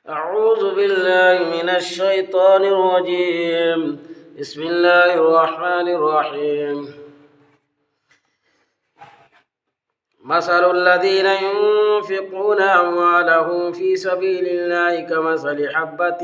أعوذ بالله من الشيطان الرجيم. بسم الله الرحمن الرحيم. مثل الذين ينفقون أموالهم في سبيل الله كمثل حبة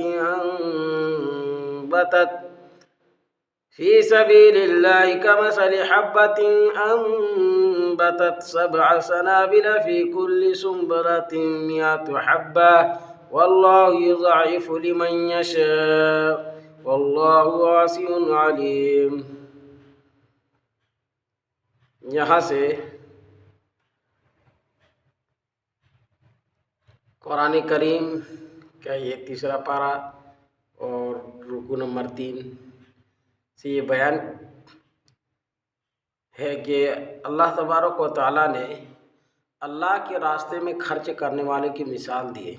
أنبتت 7 سنابل في كل سنبلة 100 حبة والله يضاعف لمن يشاء والله واسع علیم. یہاں سے قرآن کریم کا یہ تیسرا پارہ اور رکوع نمبر 3 سے یہ بیان ہے کہ اللہ تبارک و تعالیٰ نے اللہ کے راستے میں خرچ کرنے والے کی مثال دی ہے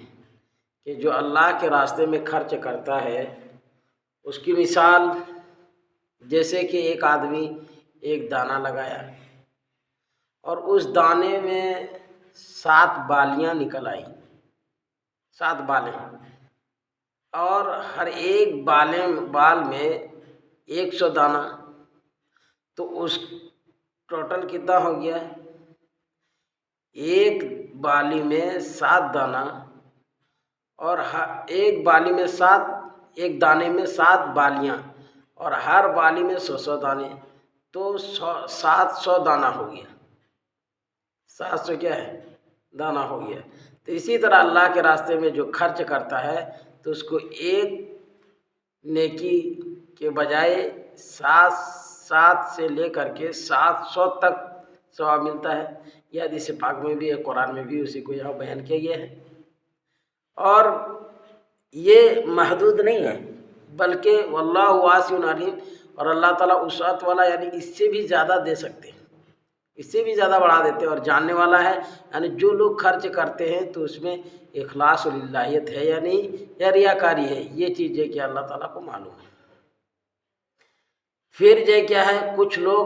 کہ جو اللہ کے راستے میں خرچ کرتا ہے اس کی مثال جیسے کہ ایک آدمی ایک دانہ لگایا اور اس دانے میں 7 بالیاں نکل آئیں، 7 بالیں، اور ہر ایک بال میں 100 دانہ، تو اس ٹوٹل کتنا ہو گیا؟ ایک بالی میں 7 دانہ اور ایک دانے میں 7 بالیاں اور ہر بالی میں 100 دانے، تو 700 دانہ ہو گیا. 700 کیا ہے؟ دانہ ہو گیا. تو اسی طرح اللہ کے راستے میں جو خرچ کرتا ہے تو اس کو ایک نیکی کے بجائے 7 سے لے کر کے 700 تک ثواب ملتا ہے. یہ حدیث پاک میں بھی ہے، قرآن میں بھی اسی کو یہاں بیان کیا گیا ہے. اور یہ محدود نہیں ہے بلکہ واللہ واسع علیم، اور اللہ تعالیٰ وسعت والا یعنی اس سے بھی زیادہ دے سکتے ہیں، اس سے بھی زیادہ بڑھا دیتے ہیں، اور جاننے والا ہے. یعنی جو لوگ خرچ کرتے ہیں تو اس میں اخلاص و للہیت ہے یا نہیں، یا ریاکاری ہے، یہ چیز ہے کہ اللہ تعالیٰ کو معلوم ہے. پھر یہ کیا ہے، کچھ لوگ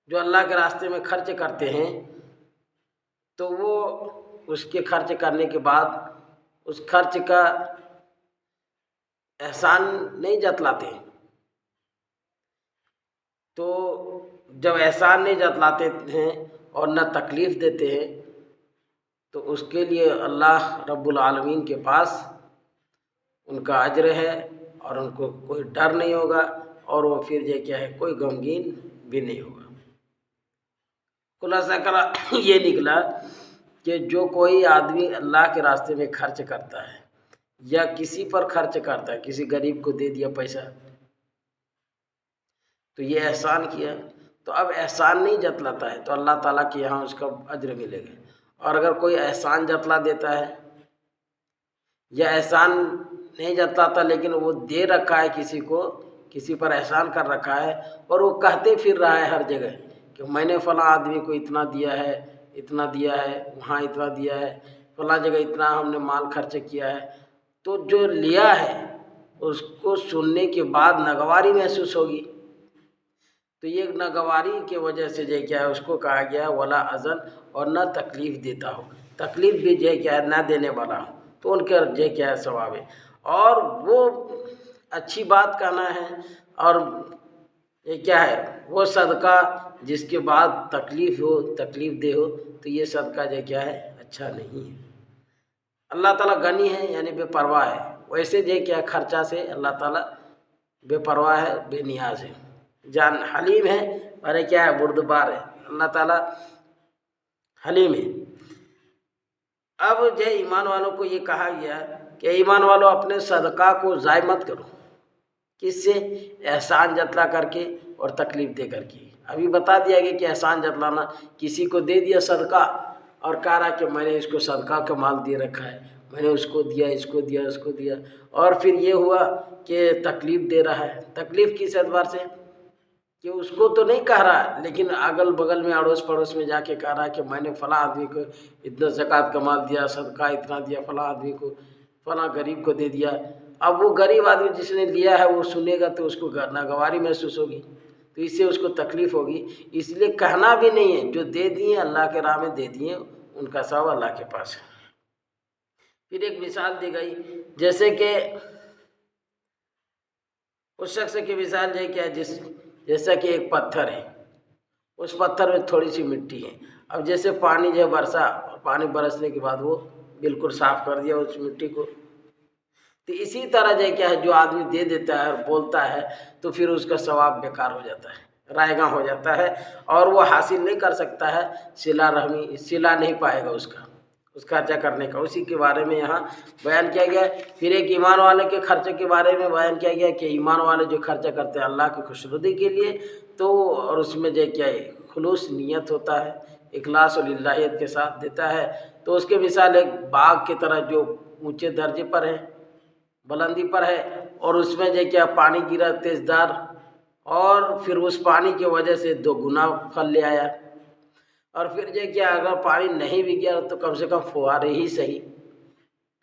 جو اللہ کے راستے میں خرچ کرتے ہیں تو وہ اس کے خرچ کرنے کے بعد اس خرچ کا احسان نہیں جتلاتے. تو جب احسان نہیں جتلاتے ہیں اور نہ تکلیف دیتے ہیں تو اس کے لیے اللہ رب العالمین کے پاس ان کا اجر ہے اور ان کو کوئی ڈر نہیں ہوگا، اور وہ پھر یہ کیا ہے، کوئی غمگین بھی نہیں ہوگا. خلاصہ یہ نکلا کہ جو کوئی آدمی اللہ کے راستے میں خرچ کرتا ہے یا کسی پر خرچ کرتا ہے، کسی غریب کو دے دیا پیسہ تو یہ احسان کیا. تو اب احسان نہیں جتلاتا ہے تو اللہ تعالیٰ کے یہاں اس کا اجر ملے گا. اور اگر کوئی احسان جتلا دیتا ہے یا احسان نہیں جتلاتا لیکن وہ دے رکھا ہے کسی کو، کسی پر احسان کر رکھا ہے اور وہ کہتے پھر رہا ہے ہر جگہ کہ میں نے فلاں آدمی کو اتنا دیا ہے، اتنا دیا ہے، وہاں اتنا دیا ہے، فلاں جگہ اتنا ہم نے مال خرچ کیا ہے، تو جو لیا ہے اس کو سننے کے بعد ناگواری محسوس ہوگی. تو یہ ناگواری کی وجہ سے جو کیا ہے اس کو کہا گیا ولا اذن، اور نہ تکلیف دیتا ہو. تکلیف بھی جو کیا ہے نہ دینے والا ہو تو ان کا جو کیا ہے ثواب ہے. اور وہ اچھی بات کہنا ہے، اور یہ کیا ہے، وہ صدقہ جس کے بعد تکلیف دہ ہو تو یہ صدقہ جو کیا ہے اچھا نہیں ہے. اللہ تعالیٰ غنی ہے یعنی بے پرواہ ہے، ویسے جو کیا خرچہ سے اللہ تعالیٰ بے پرواہ ہے، بے نیاز ہے، جان حلیم ہے، اور کیا ہے بردبار ہے. اللہ تعالیٰ حلیم ہے. اب جو ایمان والوں کو یہ کہا گیا کہ ایمان والوں اپنے صدقہ کو ضائع مت کرو. کس سے؟ احسان جتلا کر کے اور تکلیف دے کر کے. ابھی بتا دیا گیا کہ احسان جتلانا، کسی کو دے دیا صدقہ اور کہہ رہا کہ میں نے اس کو صدقہ کا مال دے رکھا ہے، میں نے اس کو دیا، اس کو دیا، اس کو دیا، اور پھر یہ ہوا کہ تکلیف دے رہا ہے. تکلیف کس اعتبار سے کہ اس کو تو نہیں کہہ رہا لیکن اگل بغل میں اڑوس پڑوس میں جا کے کہہ رہا کہ میں نے فلاں آدمی کو اتنا زکوٰۃ کا مال دیا، صدقہ اتنا دیا، فلاں آدمی کو، فلاں غریب کو دے دیا. اب وہ غریب آدمی جس نے لیا ہے وہ سنے گا تو اس کو ناگواری محسوس ہوگی، تو اس سے اس کو تکلیف ہوگی. اس لیے کہنا بھی نہیں ہے، جو دے دیے اللہ کے راہ میں دے دیے ان کا ثواب اللہ کے پاس ہے. پھر ایک مثال دی گئی جیسے کہ اس شخص کی مثال یہ کیا ہے جیسا کہ ایک پتھر ہے، اس پتھر میں تھوڑی سی مٹی ہے، اب جیسے پانی جو برسا، پانی برسنے کے بعد وہ بالکل صاف کر دیا اس مٹی کو، تو اسی طرح جو کیا ہے جو آدمی دے دیتا ہے اور بولتا ہے تو پھر اس کا ثواب بیکار ہو جاتا ہے، رائے گاں ہو جاتا ہے، اور وہ حاصل نہیں کر سکتا ہے صلہ رحمی، صلہ نہیں پائے گا اس خرچہ کرنے کا۔ اسی کے بارے میں یہاں بیان کیا گیا ہے۔ پھر ایک ایمان والے کے خرچے کے بارے میں بیان کیا گیا کہ ایمان والے جو خرچہ کرتے ہیں اللہ کی خوشنودی کے لیے، تو اور اس میں جو کیا ہے خلوص نیت ہوتا ہے، اخلاص و للہیت کے ساتھ دیتا ہے، تو اس کے مثال ایک باغ کی طرح جو اونچے درجے پر ہے، بلندی پر ہے، اور اس میں جو کیا پانی گرا تیز دار، اور پھر اس پانی کی وجہ سے 2 گنا پھل لے آیا، اور پھر جو کیا اگر پانی نہیں بھی گیا تو کم سے کم فوارے ہی صحیح،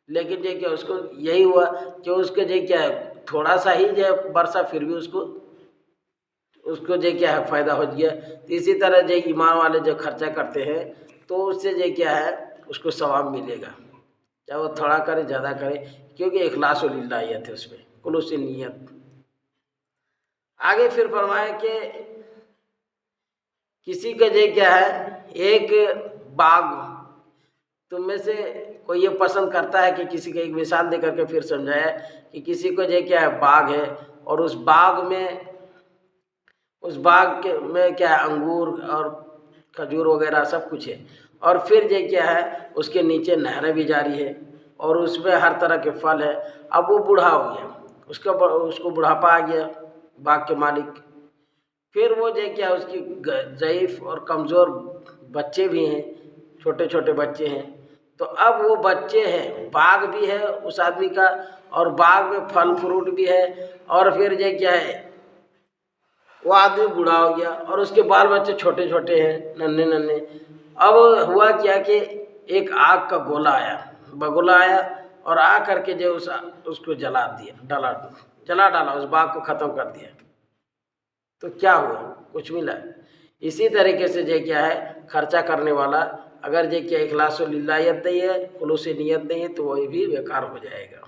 لیکن جو کیا اس کو یہی ہوا کہ اس کے جو کیا ہے تھوڑا سا ہی جو برسا، پھر بھی اس کو جو کیا ہے فائدہ ہو گیا۔ تو اسی طرح جو ایمان والے جو خرچہ کرتے ہیں تو اس سے جو کیا ہے اس کو ثواب ملے گا، چاہے وہ تھوڑا کرے زیادہ کرے، کیونکہ اخلاص و للہیت ہے اس میں، خلوص نیت۔ آگے پھر فرمایا کہ کسی کا جو کیا ہے ایک باغ، تم میں سے کوئی یہ پسند کرتا ہے کہ کسی کا ایک مثال دے کر کے پھر سمجھایا کہ کسی کو جو کیا ہے باغ ہے، اور اس باغ میں کیا ہے انگور اور کھجور وغیرہ سب کچھ ہے، اور پھر جو کیا ہے اس کے نیچے نہریں بھی جاری ہے، اور اس میں ہر طرح کے پھل ہے۔ اب وہ بوڑھا ہو گیا، اس کو بڑھاپا آ گیا باغ کے مالک، پھر وہ جو کیا اس کی ضعیف اور کمزور بچے بھی ہیں، چھوٹے چھوٹے بچے ہیں، تو اب وہ بچے ہیں، باغ بھی ہے اس آدمی کا، اور باغ میں پھل فروٹ بھی ہے، اور پھر جو کیا ہے وہ آدمی بوڑھا ہو گیا اور اس کے بال بچے چھوٹے چھوٹے ہیں، ننھے ننھے۔ اب ہوا کیا کہ ایک آگ کا بگولا آیا اور آ کر کے جو اس کو جلا ڈالا، اس باغ کو ختم کر دیا، تو کیا ہوا؟ کچھ ملا؟ اسی طریقے سے جو کیا ہے خرچہ کرنے والا اگر جو کیا اخلاص و للہیت نہیں ہے، خلوص نیت نہیں ہے، تو وہ بھی بیکار ہو جائے گا۔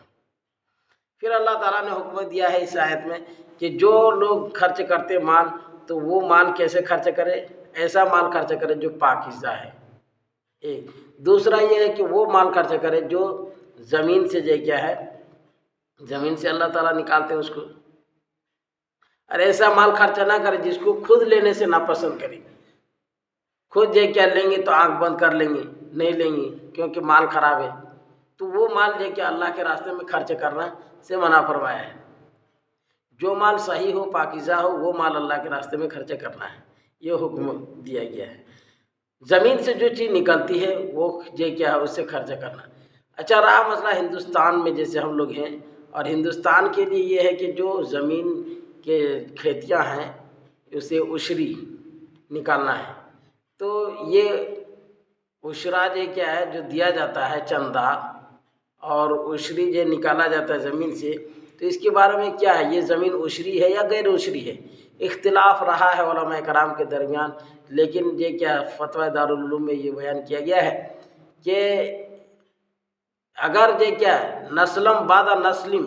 پھر اللہ تعالیٰ نے حکم دیا ہے اس آیت میں کہ جو لوگ خرچ کرتے مال، تو وہ مال کیسے خرچ کرے؟ ایسا مال خرچ کرے جو پاکیزہ ہے، ایک۔ دوسرا یہ ہے کہ وہ مال خرچ کرے جو زمین سے جو کیا ہے، زمین سے اللہ تعالیٰ نکالتے ہیں اس کو، اور ایسا مال خرچہ نہ کرے جس کو خود لینے سے ناپسند کرے، خود جو کیا لیں گے تو آنکھ بند کر لیں گے، نہیں لیں گے کیونکہ مال خراب ہے، تو وہ مال جو کہ اللہ کے راستے میں خرچ کرنا سے منع فرمایا ہے۔ جو مال صحیح ہو، پاکیزہ ہو، وہ مال اللہ کے راستے میں خرچ کرنا ہے، یہ حکم دیا گیا ہے۔ زمین سے جو چیز نکلتی ہے وہ جو کیا ہے اس سے خرچ کرنا۔ اچھا، رہا مسئلہ ہندوستان میں جیسے ہم لوگ ہیں، اور ہندوستان کے لیے یہ ہے کہ جو زمین کے کھیتیاں ہیں اسے عشری نکالنا ہے، تو یہ عشرہ جو کیا ہے جو دیا جاتا ہے چندہ، اور عشری جو نکالا جاتا ہے زمین سے، تو اس کے بارے میں کیا ہے، یہ زمین عشری ہے یا غیر عشری ہے؟ اختلاف رہا ہے علماء کرام کے درمیان، لیکن یہ کیا فتویٰ دارالعلوم میں یہ بیان کیا گیا ہے کہ اگر یہ کیا ہے نسلم بعد نسلم،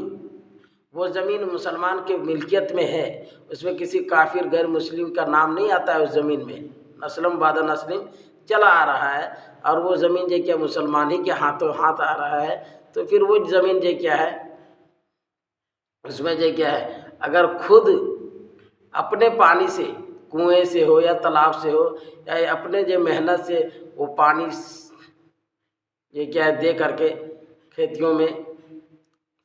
وہ زمین مسلمان کے ملکیت میں ہے، اس میں کسی کافر غیر مسلم کا نام نہیں آتا ہے اس زمین میں، نسلم بعد نسلم چلا آ رہا ہے، اور وہ زمین جو کیا مسلمان ہی کے ہاتھوں ہاتھ آ رہا ہے، تو پھر وہ زمین جو کیا ہے اس میں جو کیا ہے اگر خود اپنے پانی سے، کنویں سے ہو یا تالاب سے ہو، یا اپنے جو محنت سے وہ پانی یہ کیا ہے دے کر کے کھیتیوں میں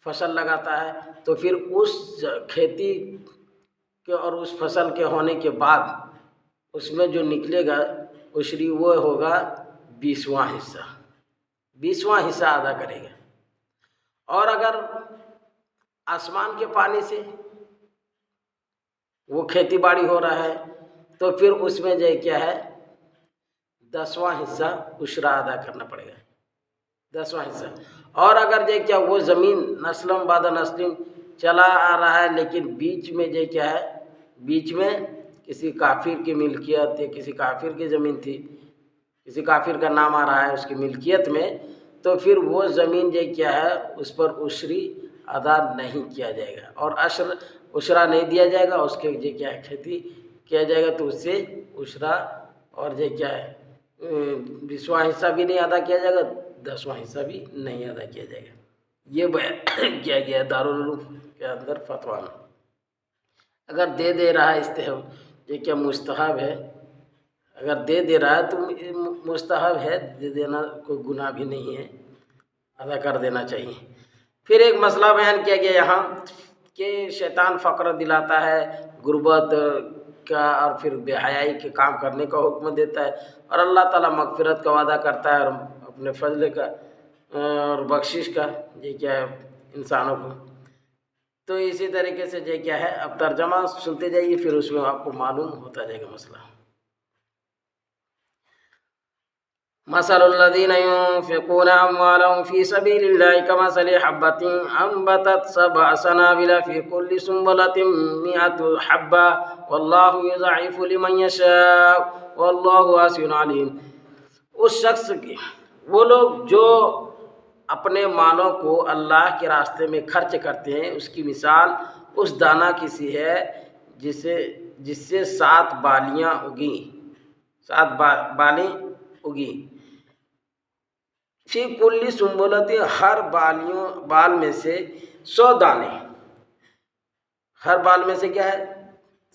فصل لگاتا ہے، تو پھر اس کھیتی کے اور اس فصل کے ہونے کے بعد اس میں جو نکلے گا عشری، وہ ہوگا 20واں حصہ، 20واں حصہ ادا کرے گا۔ اور اگر آسمان کے پانی سے وہ کھیتی باڑی ہو رہا ہے تو پھر اس میں جو کیا ہے 10واں حصہ عشرہ ادا کرنا پڑے گا، 10واں حصہ۔ اور اگر جو کیا وہ زمین نسلم بعد نسلم چلا آ رہا ہے، لیکن بیچ میں جو کیا ہے، بیچ میں کسی کافر کی ملکیت یا کسی کافر کی زمین تھی، کسی کافر کا نام آ رہا ہے اس کی ملکیت میں، تو پھر وہ زمین جو کیا ہے اس پر عشری ادا نہیں کیا جائے گا، اور عشرہ نہیں دیا جائے گا، اس کے جو کیا ہے کھیتی کیا جائے گا تو اس سے عشرہ اور جو کیا ہے 20واں حصہ بھی نہیں ادا کیا جائے گا، 10واں حصہ بھی نہیں ادا کیا جائے گا۔ یہ بیان کیا گیا ہے دارالعلوم کے اندر فتویٰ میں۔ اگر دے رہا ہے استحباب یہ کیا مستحب ہے، اگر دے رہا ہے تو مستحب ہے، دے دینا کوئی گناہ بھی نہیں ہے، ادا کر دینا چاہیے۔ پھر ایک مسئلہ بیان کیا گیا یہاں کہ شیطان فقر دلاتا ہے، غربت کا اور پھر بے حیائی کے کام کرنے کا حکم دیتا ہے، اور اللہ تعالیٰ مغفرت کا وعدہ کرتا ہے اور اپنے فضل کا اور بخشش کا یہ کیا ہے انسانوں کو۔ تو اسی طریقے سے یہ کیا ہے اب ترجمہ سنتے جائیے، پھر اس میں آپ کو معلوم ہوتا جائے گا مسئلہ۔ مثل الذين ينفقون أموالهم في سبيل الله كمثل حبة أنبتت 7 سنابل في كل سنبلة 100 حبة والله يضاعف لمن يشاء والله واسع عليم۔ اس شخص کی وہ لوگ جو اپنے مالوں کو اللہ کے راستے میں خرچ کرتے ہیں، اس کی مثال اس دانہ کی سی ہے جس سے 7 بالیاں اگیں، 7 بالیں اگیں، فی کل سنبلۃ ہر بال میں سے 100 دانے، ہر بال میں سے کیا ہے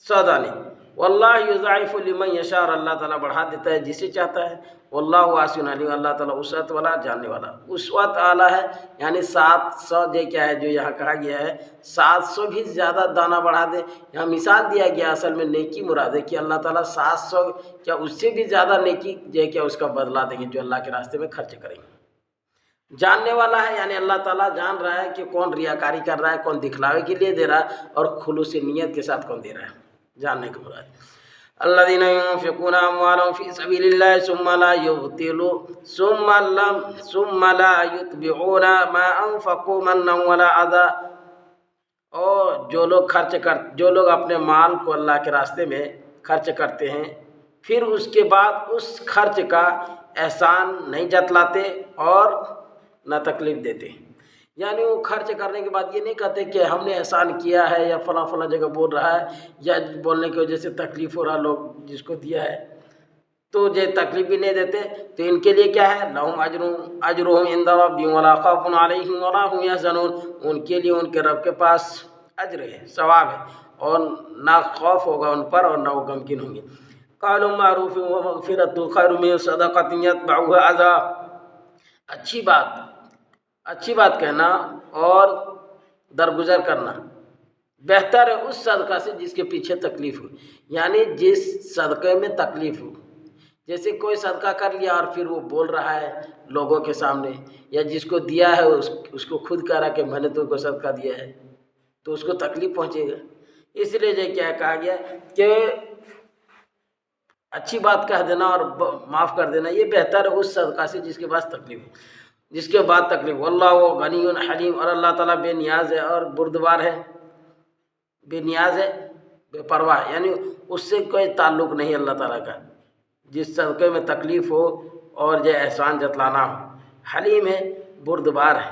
100 دانے۔ واللہ یضاعف لمن یشاء، اور اللہ تعالیٰ بڑھا دیتا ہے جسے چاہتا ہے۔ واللہ واسع علیم، اللہ تعالیٰ وسعت والا جاننے والا، وسعت اعلیٰ ہے، یعنی 700 دے کیا ہے جو یہاں کہا گیا ہے 700 بھی زیادہ دانہ بڑھا دے۔ یہاں مثال دیا گیا، اصل میں نیکی مراد ہے کہ اللہ تعالیٰ 700 کیا اس سے بھی زیادہ نیکی جو ہے کیا اس کا بدلہ دیں گے جو اللہ کے راستے میں خرچ کریں گے۔ جاننے والا ہے، یعنی اللہ تعالیٰ جان رہا ہے کہ کون ریاکاری کر رہا ہے، کون دکھلاوے کے لیے دے رہا ہے، اور خلوص نیت کے ساتھ کون دے رہا ہے، جاننے کو مراد۔ الذين ينفقون أموالهم في سبيل الله ثم لا يتبعون ما أنفقوا منا ولا أذى، اور جو لوگ اپنے مال کو اللہ کے راستے میں خرچ کرتے ہیں، پھر اس کے بعد اس خرچ کا احسان نہیں جتلاتے اور نہ تکلیف دیتے، یعنی وہ خرچ کرنے کے بعد یہ نہیں کہتے کہ ہم نے احسان کیا ہے یا فلاں جگہ بول رہا ہے یا بولنے کی وجہ سے تکلیف ہو رہا لوگ جس کو دیا ہے، تو یہ تکلیف بھی نہیں دیتے۔ تو ان کے لیے کیا ہے لہم اجرہم عند ربہم ولا خوف علیہم ولا هم یحزنون، ان کے لیے ان کے رب کے پاس اجر ہے، ثواب ہے، اور نہ خوف ہوگا ان پر اور نہ وہ غمگین ہوں گے۔ قول معروف ومغفرۃ خیر من صدقۃ یتبعها اذی، اچھی بات کہنا اور درگزر کرنا بہتر ہے اس صدقہ سے جس کے پیچھے تکلیف ہو، یعنی جس صدقے میں تکلیف ہو۔ جیسے کوئی صدقہ کر لیا اور پھر وہ بول رہا ہے لوگوں کے سامنے، یا جس کو دیا ہے اس کو خود کہہ رہا کہ میں نے تم کو صدقہ دیا ہے، تو اس کو تکلیف پہنچے گا۔ اس لیے جو کیا کہا گیا کہ اچھی بات کہہ دینا اور معاف کر دینا یہ بہتر ہے اس صدقہ سے جس کے پاس تکلیف ہو، جس کے بعد تکلیف۔ واللہ غنی حلیم، اور اللہ تعالیٰ بے نیاز ہے اور بردبار ہے، بے نیاز ہے، بے پرواہ ہے، یعنی اس سے کوئی تعلق نہیں اللہ تعالیٰ کا جس صدقے میں تکلیف ہو اور جو احسان جتلانا ہو۔ حلیم ہے، بردبار ہے۔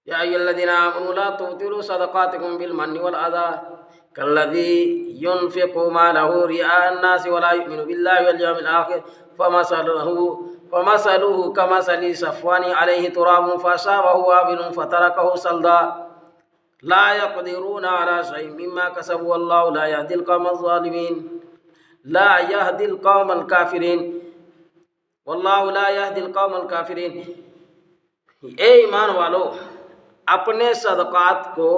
یا ایھا الذین آمنوا لا تبطلوا صدقاتکم بالمن والأذى كالذي ينفق ماله رئاء الناس ولا يؤمن بالله واليوم الآخر فمثله كمثل صفوان عليه تراب فأصابه وابل فتركه صلدا لا يقدرون على شيء مما كسبوا والله لا يهدي القوم الظالمين لا يهدي القوم الكافرين والله لا يهدي القوم الكافرين۔ اے ایمان والو، اپنے صدقات کو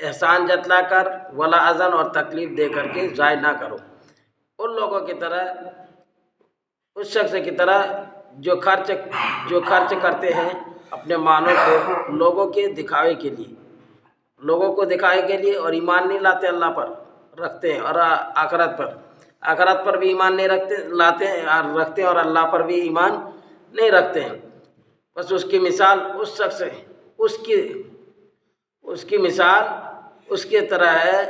احسان جتلا کر ولا اذن اور تکلیف دے کر کے ضائع نہ کرو، ان لوگوں کی طرح، اس شخص کی طرح جو خرچ کرتے ہیں اپنے مالوں کو لوگوں کے دکھاوے کے لیے، لوگوں کو دکھاوے کے لیے، اور ایمان نہیں لاتے اللہ پر رکھتے ہیں، اور آخرت پر بھی ایمان نہیں رکھتے ہیں اور اللہ پر بھی ایمان نہیں رکھتے ہیں۔ بس اس کی مثال اس شخص ہے، اس کی مثال اس کے طرح ہے،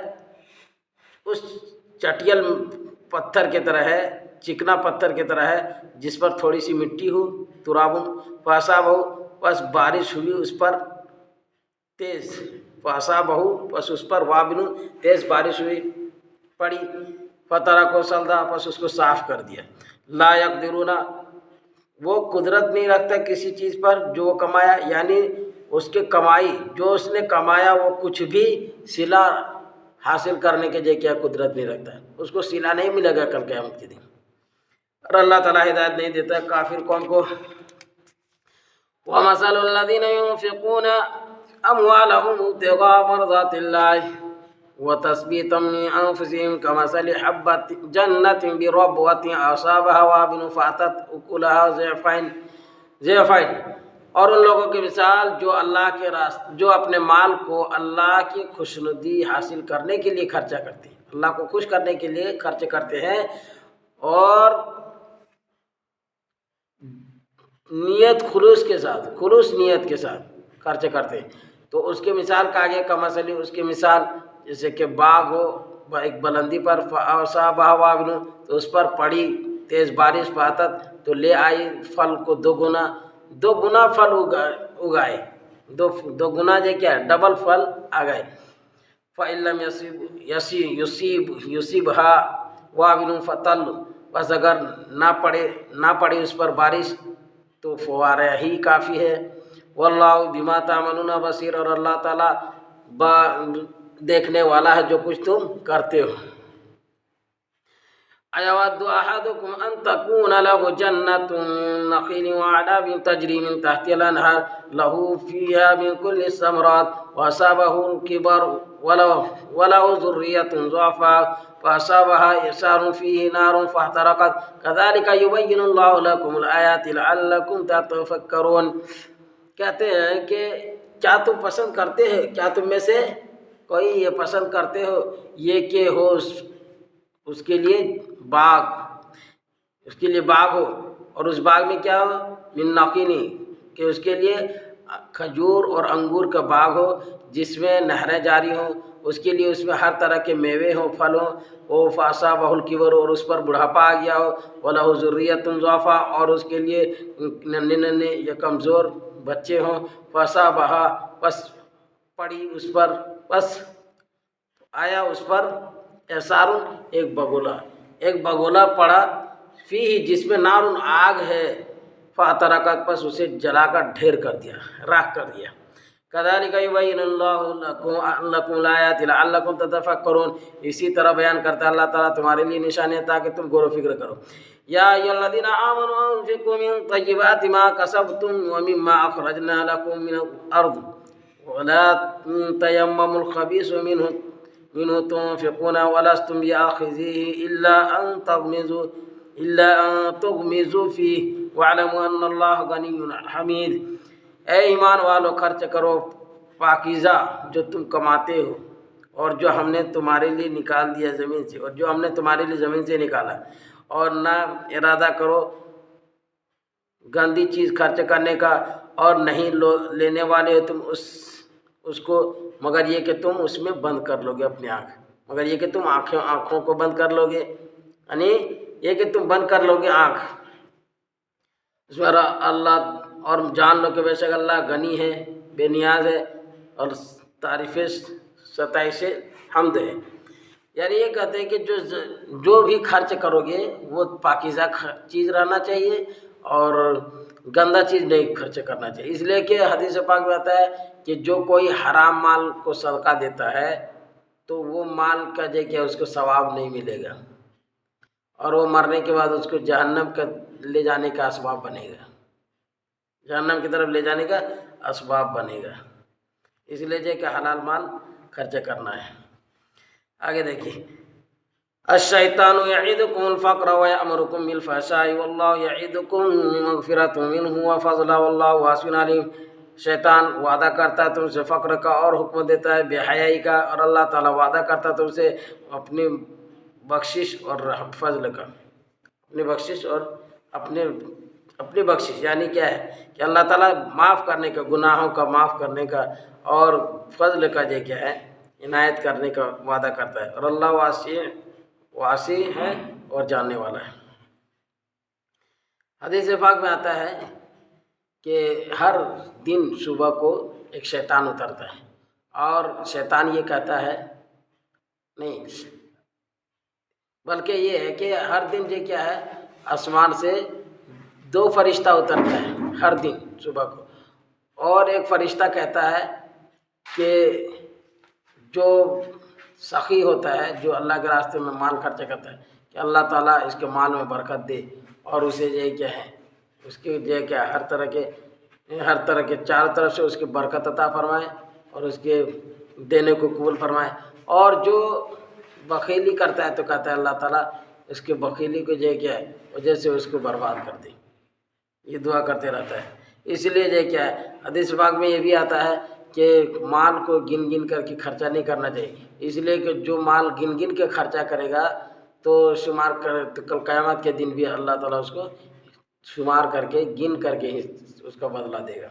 اس چٹیل پتھر کی طرح ہے چکنا پتھر کی طرح ہے جس پر تھوڑی سی مٹی ہو، ترابن فاصابہ، بس بارش ہوئی اس پر تیز، فاصابہ بس اس پر وابل تیز بارش ہوئی پڑی، فترکہ صلدا بس اس کو صاف کر دیا۔ لا یقدرون، وہ قدرت نہیں رکھتا کسی چیز پر جو وہ کمایا، یعنی اس کے کمائی جو اس نے کمایا وہ کچھ بھی صلہ حاصل کرنے کے لیے کیا قدرت نہیں رکھتا ہے، اس کو صلہ نہیں ملے گا کل قیامت کے دن۔ اور اللہ تعالیٰ ہدایت نہیں دیتا ہے کافر قوم کو۔ وَمَثَلُ الَّذِينَ يُنفِقُونَ أَمْوَالَهُمْ ابْتِغَاءَ مَرْضَاتِ اللَّهِ وَتَثْبِيتًا مِنْ أَنفُسِهِمْ كَمَثَلِ حَبَّةٍ جَنَّةٍ بِرَبْوَةٍ أَصَابَهَا وَابِلٌ فَآتَتْ أُكُلَهَا ضِعْفَيْنِ، اور ان لوگوں کی مثال جو اپنے مال کو اللہ کی خوشنودی حاصل کرنے کے لیے خرچہ کرتے ہیں، اللہ کو خوش کرنے کے لیے خرچ کرتے ہیں اور نیت خلوص نیت کے ساتھ خرچ کرتے ہیں، تو اس کی مثال کہا گیا کمثلی، اس کی مثال جیسے کہ باغ ہو ایک بلندی پر، فأصابہ وابل، تو اس پر پڑی تیز بارش، فاتت تو لے آئی پھل کو دو گنا پھل اگائے، دو گنا جو کیا ہے ڈبل پھل آ گئے۔ فَإِن لَّمْ يُصِبْهَا وَابِلٌ فَطَلٌّ، بس اگر نہ پڑی اس پر بارش تو فوارہ ہی کافی ہے۔ واللہ بما تعملون بصیر، اور اللہ تعالیٰ دیکھنے والا ہے جو کچھ تم کرتے ہو۔ أَيَوَدُّ أَحَدُكُمْ أَن تَكُونَ لَهُ جَنَّةٌ مِّن نَخِيلٍ وَأَعْنَابٍ تَجْرِي مِن تَحْتِهَا الْأَنْهَارُ لَهُ فِيهَا مِن كُلِّ الثَّمَرَاتِ وَأَصَابَهُ الْكِبَرُ وَلَهُ ذُرِّيَّةٌ ضُعَفَاءُ فَأَصَابَهَا إِعْصَارٌ فِيهِ نَارٌ فَاحْتَرَقَتْ كَذَلِكَ يُبَيِّنُ اللَّهُ لَكُمُ الْآيَاتِ لَعَلَّكُمْ تَتَفَكَّرُونَ۔ کہتے ہیں کہ کیا تم پسند کرتے ہیں، کیا تم میں سے کوئی یہ پسند کرتے ہو یہ کہ ہو اس کے لیے باغ ہو، اور اس باغ میں کیا ہو من نخیل، کہ اس کے لیے کھجور اور انگور کا باغ ہو جس میں نہریں جاری ہوں، اس کے لیے اس میں ہر طرح کے میوے ہوں، پھل ہوں، وہ فاصابہ الکبر، اور اس پر بڑھاپا آ گیا ہو، وَلَهُ ذُرِّيَّةٌ ضُعَفَاء، اور اس کے لیے ننھے یا کمزور بچے ہوں، فاصابہا پس پڑی اس پر، پس آیا اس پر اعصار ایک بگولا پڑا، فیہ جس میں نار آگ ہے، فاحترقت پس اسے جلا کر ڈھیر کر دیا، راکھ کر دیا۔ کذالک یبین اللہ لکم الآیات لعلکم تتفکرون، اسی طرح بیان کرتا ہے اللہ تعالیٰ تمہارے لیے نشانیاں تاکہ تم غور و فکر کرو۔ یا ایھا الذین آمنوا انفقوا من طیبات ما کسبتم ومما اخرجنا لکم من الارض ولا تیمموا الخبیث منه تنفقون ولستم بآخذیہ الا ان تغمضوا فیہ واعلموا ان اللہ غنی حمید۔ اے ایمان والو، خرچ کرو پاکیزہ جو تم کماتے ہو اور جو ہم نے تمہارے لیے نکال دیا زمین سے، اور جو ہم نے تمہارے لیے زمین سے نکالا، اور نہ ارادہ کرو گندی چیز خرچ کرنے کا، اور نہیں لینے والے ہو تم اس کو، مگر یہ کہ تم اس میں بند کر لو گے اپنی آنکھ، مگر یہ کہ تم آنکھوں کو بند کر لو گے، یعنی یہ کہ تم بند کر لو گے آنکھ اس میں اللہ، اور جان لو کہ بے شک اللہ غنی ہے، بے نیاز ہے، اور تعریف ستائش حمد ہے۔ یعنی یہ کہتے ہیں کہ جو بھی خرچ کرو گے وہ پاکیزہ چیز رہنا چاہیے اور گندا چیز نہیں خرچ کرنا چاہیے، اس لیے کہ حدیث پاک میں آتا ہے کہ جو کوئی حرام مال کو صدقہ دیتا ہے تو وہ مال کا جو کہ اس کو ثواب نہیں ملے گا، اور وہ مرنے کے بعد اس کو جہنم کا لے جانے کا اسباب بنے گا، جہنم کی طرف لے جانے کا اسباب بنے گا، اس لیے جو کہ حلال مال خرچ کرنا ہے۔ آگے دیکھیے، الشیطان یعدکم الفقر ویأمرکم بالفحشاء واللہ یعدکم مغفرۃ منہ وفضلا واللہ واسع علیم۔ شیطان وعدہ کرتا ہے تم سے فقر کا اور حکم دیتا ہے بے حیائی کا، اور اللہ تعالیٰ وعدہ کرتا ہے تم سے اپنی بخشش اور فضل کا، اپنی بخشش اور اپنی بخشش یعنی کیا ہے کہ اللہ تعالیٰ معاف کرنے کا، گناہوں کا معاف کرنے کا، اور فضل کا جو کیا ہے عنایت کرنے کا وعدہ کرتا ہے، اور اللہ واسع ہے اور جاننے والا ہے۔ حدیث پاک میں آتا ہے کہ ہر دن صبح کو ایک شیطان اترتا ہے اور شیطان یہ کہتا ہے، نہیں بلکہ یہ ہے کہ ہر دن یہ کیا ہے، آسمان سے 2 فرشتہ اترتا ہے ہر دن صبح کو، اور ایک فرشتہ کہتا ہے کہ جو سخی ہوتا ہے، جو اللہ کے راستے میں مال خرچ کرتا ہے، کہ اللہ تعالیٰ اس کے مال میں برکت دے اور اسے یہ کیا ہے، اس کے یہ کیا ہر طرح کے چاروں طرف سے اس کی برکت عطا فرمائے اور اس کے دینے کو قبول فرمائے، اور جو بخیلی کرتا ہے تو کہتا ہے اللہ تعالیٰ اس کے بخیلی کو یہ کیا ہے وجہ سے اس کو برباد کر دے، یہ دعا کرتے رہتا ہے۔ اس لیے یہ کیا ہے، حدیث پاک میں یہ بھی آتا ہے کہ مال کو گن گن کر کے خرچہ نہیں کرنا چاہیے، اس لیے کہ جو مال گن گن کے خرچہ کرے گا تو شمار کر تو کل قیامت کے دن بھی اللہ تعالیٰ اس کو شمار کر کے گن کر کے ہی اس کا بدلہ دے گا۔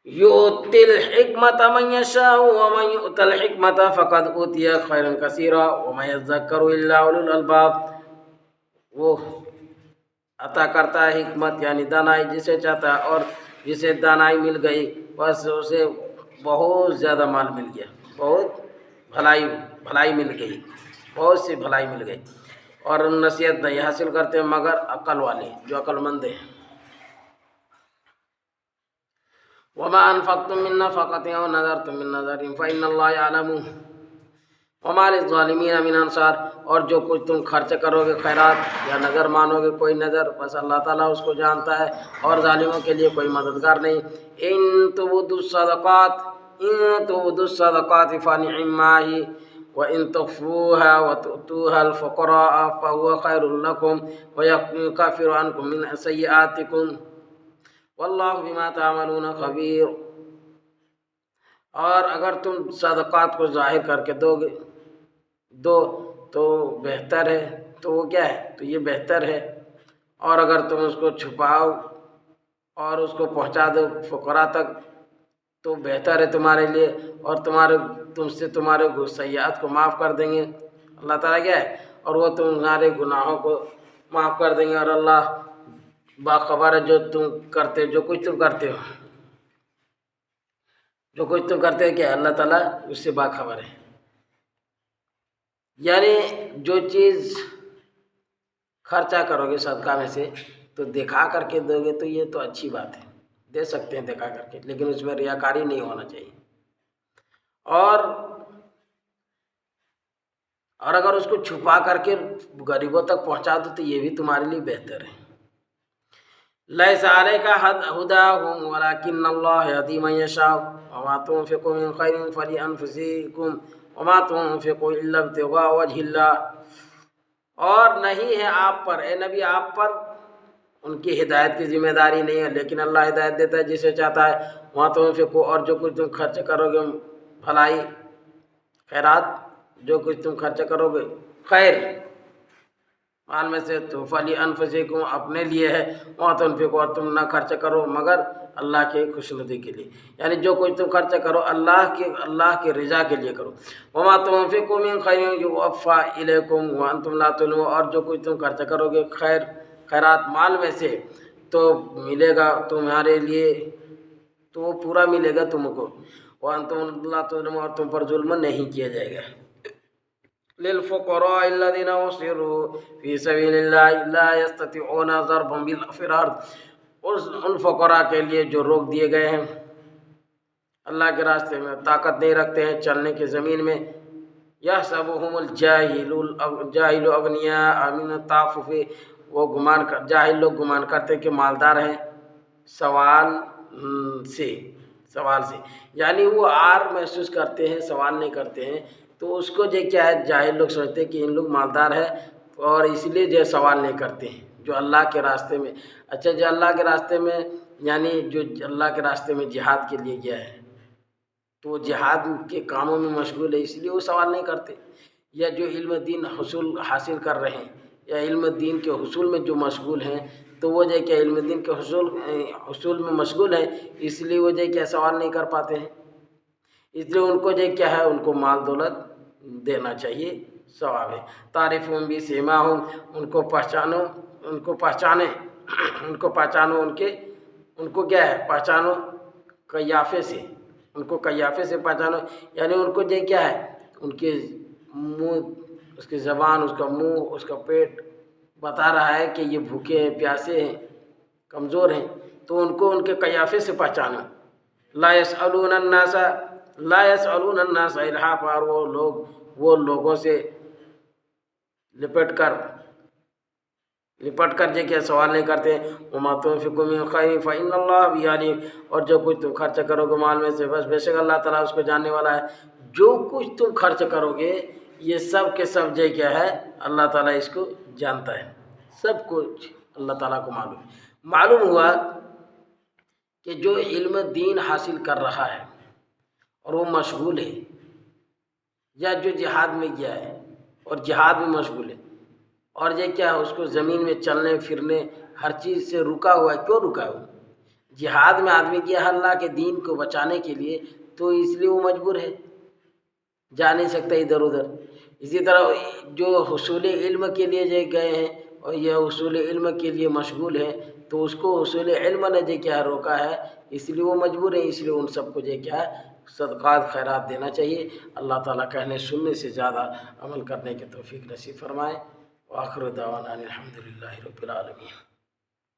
یؤتی الحکمت من یشاء ومن یؤت الحکمت فقد اوتی خیرا کثیرا وما یذکر الا اولو الالباب، وہ عطا کرتا ہے حکمت یعنی دانائی جسے چاہتا ہے، اور جسے دانائی مل گئی بس اسے بہت زیادہ مال مل گیا، بہت بھلائی مل گئی، بہت سی بھلائی مل گئی، اور نصیحت نہیں حاصل کرتے مگر عقل والے جو عقل مند ہیں۔ وما انفقتم من نفقة او نذرتم من نذر فإن اللہ يعلم وما للظالمین من انصار، اور جو کچھ تم خرچ کرو گے خیرات یا نظر مانو گے کوئی نظر، بس اللہ تعالیٰ اس کو جانتا ہے اور ظالموں کے لیے کوئی مددگار نہیں۔ ان تبدوا الصدقات فنعما هي وان تخفوها وتؤتوها الفقراء فهو خير لكم ويكفر عنكم من سيئاتكم واللہ بما تعملون خبیر، اور اگر تم صدقات کو ظاہر کر کے دو تو بہتر ہے، تو وہ کیا ہے، تو یہ بہتر ہے، اور اگر تم اس کو چھپاؤ اور اس کو پہنچا دو فقراء تک تو بہتر ہے تمہارے لیے، اور تم سے تمہارے سیئات کو معاف کر دیں گے اللہ تعالیٰ، کیا ہے، اور وہ تمہارے گناہوں کو معاف کر دیں گے، اور اللہ باخبر ہے جو کچھ تم کرتے ہو کیا اللہ تعالیٰ اس سے باخبر ہے۔ یعنی جو چیز خرچہ کرو گے صدقہ میں سے تو دکھا کر کے دو گے تو یہ تو اچھی بات ہے، دے سکتے ہیں دکھا کر کے، لیکن اس میں ریاکاری نہیں ہونا چاہیے، اور اگر اس کو چھپا کر کے غریبوں تک پہنچا دو تو یہ بھی تمہارے لیے بہتر ہے۔ لیس علیک ھداھم ولکن اللہ یہدی من یشاء وما تنفقوا من خیر فلانفسکم وما تنفقوا الا ابتغاء وجہ اللہ، اور نہیں ہے آپ پر اے نبی، آپ پر ان کی ہدایت کی ذمہ داری نہیں ہے، لیکن اللہ ہدایت دیتا ہے جسے چاہتا ہے۔ وہاں تنفقوا، اور جو کچھ تم خرچ کرو گے بھلائی خیرات، جو کچھ تم خرچ کرو گے خیر مال میں سے تو فلانفسکم اپنے لیے ہے، وہاں تنفقوا، اور تم نہ خرچ کرو مگر اللہ کے خوشنودی کے لیے، یعنی جو کچھ تم خرچ کرو اللہ کے رضا کے لیے کرو۔ وما تنفقوا من خیر یوفى الیکم وانتم لا تظلمون، اور جو کچھ تم خرچ کرو گے خیرات مال میں سے تو ملے گا تمہارے لیے، تو وہ پورا ملے گا تم کو، وانتم لا تظلمون، اور تم پر ظلم نہیں کیا جائے گا۔ للفقراء الذين احصروا في سبيل الله لا يستطيعون ضربا في الارض، ان فقراء کے لیے جو روک دیے گئے ہیں اللہ کے راستے میں، طاقت نہیں رکھتے ہیں چلنے کی زمین میں، يحسبهم الجاہل اغنیاء من التعفف، وہ جاہل لوگ گمان کرتے کہ مالدار ہیں سوال سے، یعنی وہ عار محسوس کرتے ہیں، سوال نہیں کرتے ہیں، تو اس کو جو کیا ہے جاہل لوگ سمجھتے ہیں کہ ان لوگ مالدار ہیں اور اس لیے جو سوال نہیں کرتے ہیں جو اللہ کے راستے میں۔ اچھا، جو اللہ کے راستے میں یعنی جو اللہ کے راستے میں جہاد کے لیے گیا ہے تو وہ جہاد کے کاموں میں مشغول ہے، اس لیے وہ سوال نہیں کرتے، یا جو علم دین حاصل کر رہے ہیں یا علم دین کے حصول میں جو مشغول ہیں تو وہ جو کیا علم دین کے حصول میں مشغول ہیں، اس لیے وہ جو کیا سوال نہیں کر پاتے ہیں، اس لیے ان کو جو کیا ہے ان کو مال دولت دینا چاہیے، ثواب ہے۔ تعریفہم بسیماہم، ان کو پہچانو ان کو پہچانے، ان کو پہچانو، ان کو کیا ہے پہچانو قیافے سے، ان کو قیافے سے پہچانو، یعنی ان کو جو کیا ہے ان کے منہ، اس کی زبان، اس کا منہ، اس کا پیٹ بتا رہا ہے کہ یہ بھوکے ہیں، پیاسے ہیں، کمزور ہیں، تو ان کو ان کے قیافے سے پہچانو۔ لا یسألون الناس الحافا، اور وہ لوگوں سے لپٹ کر جو کیا سوال نہیں کرتے۔ وما تنفقوا من خیر فإن اللہ بہ علیم، اور جو کچھ تم خرچ کرو گے مال میں سے، بس بے شک اللہ تعالیٰ اس کو جاننے والا ہے۔ جو کچھ تم خرچ کرو گے یہ سب کے سب جو کیا ہے اللہ تعالیٰ اس کو جانتا ہے، سب کچھ اللہ تعالیٰ کو معلوم ہوا کہ جو علم دین حاصل کر رہا ہے اور وہ مشغول ہے، یا جو جہاد میں گیا ہے اور جہاد میں مشغول ہے، اور یہ کیا ہے اس کو زمین میں چلنے پھرنے ہر چیز سے رکا ہوا ہے، کیوں رکا ہوا ہے؟ جہاد میں آدمی گیا ہے اللہ کے دین کو بچانے کے لیے، تو اس لیے وہ مجبور ہے، جا نہیں سکتا ادھر ادھر۔ اسی طرح جو حصول علم کے لیے جو گئے ہیں اور یہ حصول علم کے لیے مشغول ہیں، تو اس کو حصول علم نے جو کیا روکا ہے، اس لیے وہ مجبور ہے، اس لیے ان سب کو جو کیا ہے صدقات خیرات دینا چاہیے۔ اللہ تعالیٰ کہنے سننے سے زیادہ عمل کرنے کی توفیق نصیب فرمائے۔ وآخر دعوانا الحمد للہ رب العالمین۔